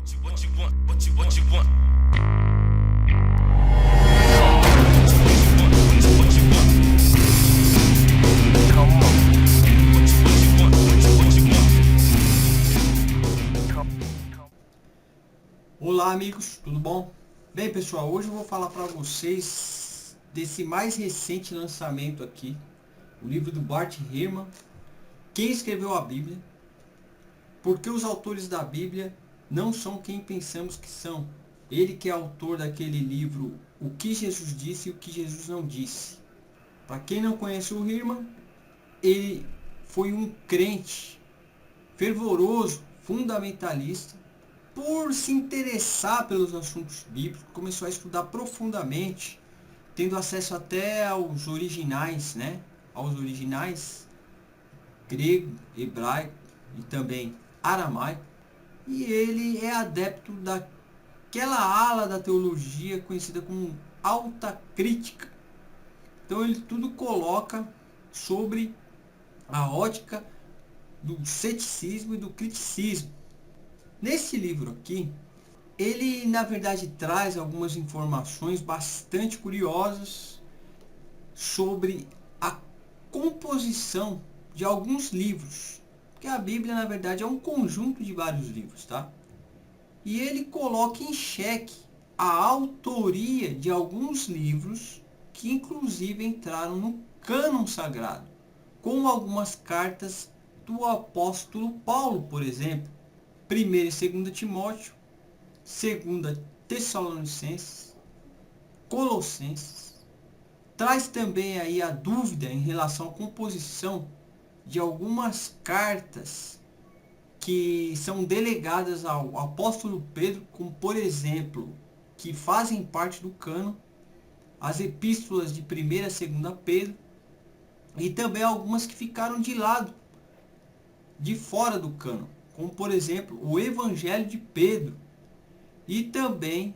What you want? What you want? Come on. What you want? What you want? Olá amigos, tudo bom? Bem pessoal, hoje eu vou falar para vocês desse mais recente lançamento aqui, o livro do Bart Ehrman, Quem Escreveu a Bíblia, porque os autores da Bíblia não são quem pensamos que são. Ele que é autor daquele livro O que Jesus Disse e o que Jesus Não Disse. Para quem não conhece o Ehrman, ele foi um crente fervoroso, fundamentalista. Por se interessar pelos assuntos bíblicos, começou a estudar profundamente, tendo acesso até aos originais, aos originais grego, hebraico e também aramaico. E ele é adepto daquela ala da teologia conhecida como alta crítica. Então ele tudo coloca sobre a ótica do ceticismo e do criticismo. Nesse livro aqui, ele na verdade traz algumas informações bastante curiosas sobre a composição de alguns livros. Porque a Bíblia na verdade é um conjunto de vários livros, tá? E ele coloca em xeque a autoria de alguns livros que inclusive entraram no cânon sagrado, como algumas cartas do apóstolo Paulo, por exemplo. 1ª e 2ª Timóteo, 2ª Tessalonicenses, Colossenses. Traz também aí a dúvida em relação à composição de algumas cartas que são delegadas ao apóstolo Pedro, como por exemplo, que fazem parte do cânon, as epístolas de 1ª e 2ª Pedro, e também algumas que ficaram de lado, de fora do cânon, como por exemplo o Evangelho de Pedro e também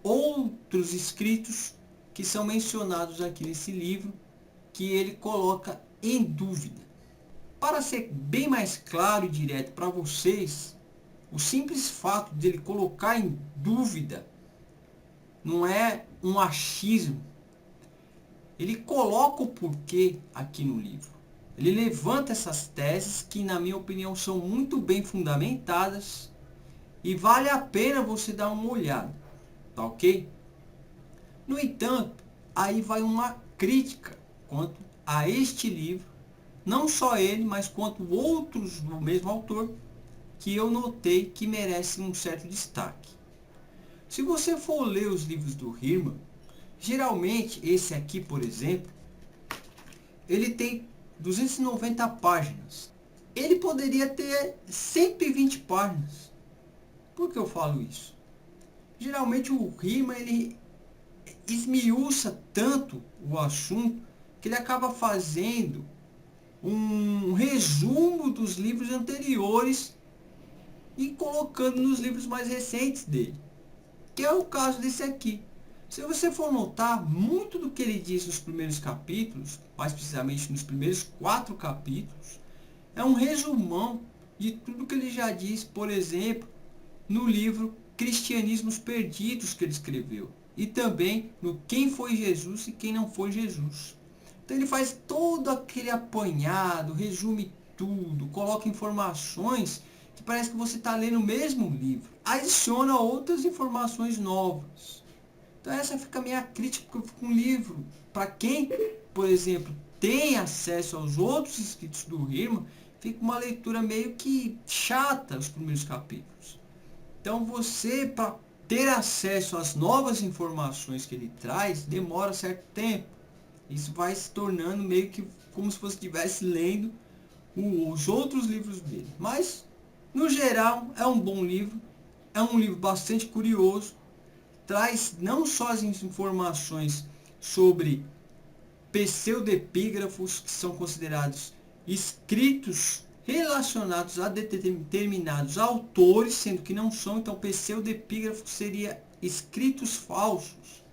outros escritos que são mencionados aqui nesse livro que ele coloca em dúvida. Para ser bem mais claro e direto para vocês, o simples fato de ele colocar em dúvida não é um achismo. Ele coloca o porquê aqui no livro. Ele levanta essas teses que, na minha opinião, são muito bem fundamentadas e vale a pena você dar uma olhada, tá ok? No entanto, aí vai uma crítica quanto a este livro, não só ele, mas quanto outros do mesmo autor, que eu notei que merecem um certo destaque. Se você for ler os livros do Ehrman, geralmente esse aqui, por exemplo, ele tem 290 páginas. Ele poderia ter 120 páginas. Por que eu falo isso? Geralmente o Ehrman ele esmiuça tanto o assunto que ele acaba fazendo um resumo dos livros anteriores e colocando nos livros mais recentes dele, que é o caso desse aqui. Se você for notar, muito do que ele diz nos primeiros capítulos, mais precisamente nos primeiros 4 capítulos, é um resumão de tudo que ele já disse, por exemplo, no livro Cristianismos Perdidos que ele escreveu, e também no Quem Foi Jesus e Quem Não Foi Jesus. Então ele faz todo aquele apanhado, resume tudo, coloca informações que parece que você está lendo o mesmo livro, adiciona outras informações novas. Então essa fica a minha crítica, porque fica um livro, para quem, por exemplo, tem acesso aos outros escritos do Ehrman, fica uma leitura meio que chata os primeiros capítulos. Então você, para ter acesso às novas informações que ele traz, demora certo tempo. Isso vai se tornando meio que como se você estivesse lendo os outros livros dele. Mas, no geral, é um bom livro. É um livro bastante curioso. Traz não só as informações sobre pseudepígrafos, que são considerados escritos relacionados a determinados autores, sendo que não são. Então, pseudepígrafo seria escritos falsos.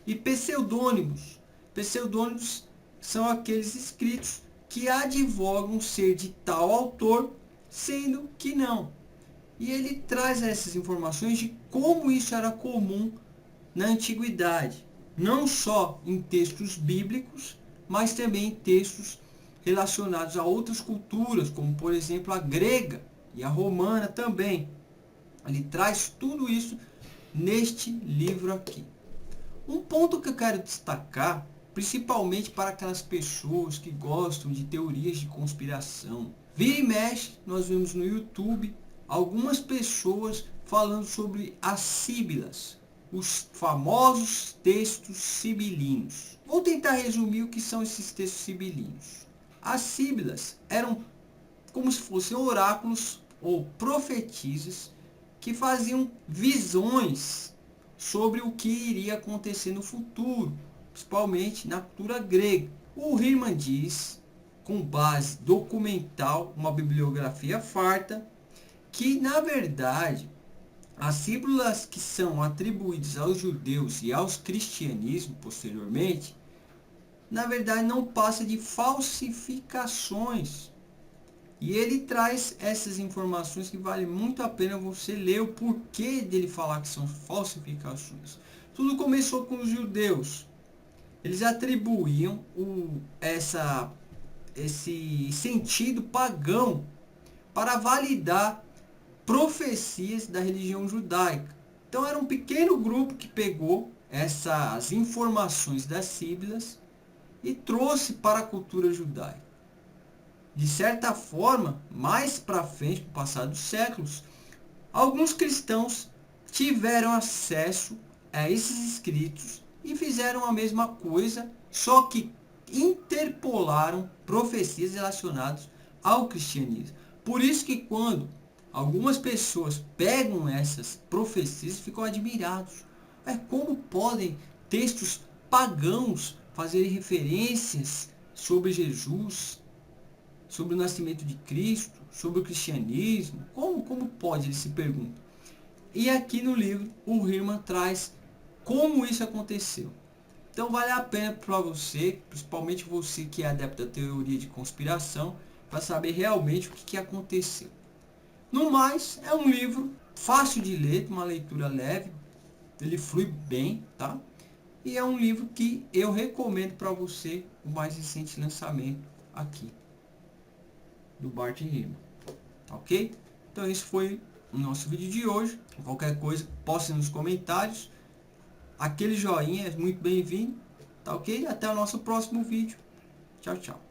E pseudônimos. Pseudônimos são aqueles escritos que advogam ser de tal autor, sendo que não. E ele traz essas informações de como isso era comum na antiguidade, não só em textos bíblicos, mas também em textos relacionados a outras culturas, como por exemplo a grega e a romana também. Ele traz tudo isso neste livro aqui. Um ponto que eu quero destacar, principalmente para aquelas pessoas que gostam de teorias de conspiração. Vira e mexe, nós vemos no YouTube algumas pessoas falando sobre as síbilas, os famosos textos sibilinos. Vou tentar resumir o que são esses textos sibilinos. As síbilas eram como se fossem oráculos ou profetizes que faziam visões sobre o que iria acontecer no futuro, principalmente na cultura grega. O Riemann diz, com base documental, uma bibliografia farta, que na verdade as símbolos que são atribuídos aos judeus e aos cristianismos posteriormente, na verdade não passa de falsificações. E ele traz essas informações que vale muito a pena você ler o porquê dele falar que são falsificações. Tudo começou com os judeus. Eles atribuíam esse sentido pagão para validar profecias da religião judaica. Então era um pequeno grupo que pegou essas informações das síbilas e trouxe para a cultura judaica. De certa forma, mais para frente, com o passar dos séculos, alguns cristãos tiveram acesso a esses escritos e fizeram a mesma coisa, só que interpolaram profecias relacionadas ao cristianismo. Por isso que quando algumas pessoas pegam essas profecias, ficam admirados. Como podem textos pagãos fazerem referências sobre Jesus, sobre o nascimento de Cristo, sobre o cristianismo? Como pode? Eles se perguntam. E aqui no livro, o Riemann traz como isso aconteceu. Então vale a pena para você, principalmente você que é adepto da teoria de conspiração, para saber realmente o que aconteceu. No mais, é um livro fácil de ler, uma leitura leve, ele flui bem, tá? E é um livro que eu recomendo para você, o mais recente lançamento aqui do Bart Riemann, ok? Então esse foi o nosso vídeo de hoje. Qualquer coisa, poste nos comentários. Aquele joinha é muito bem-vindo, tá ok? Até o nosso próximo vídeo. Tchau, tchau.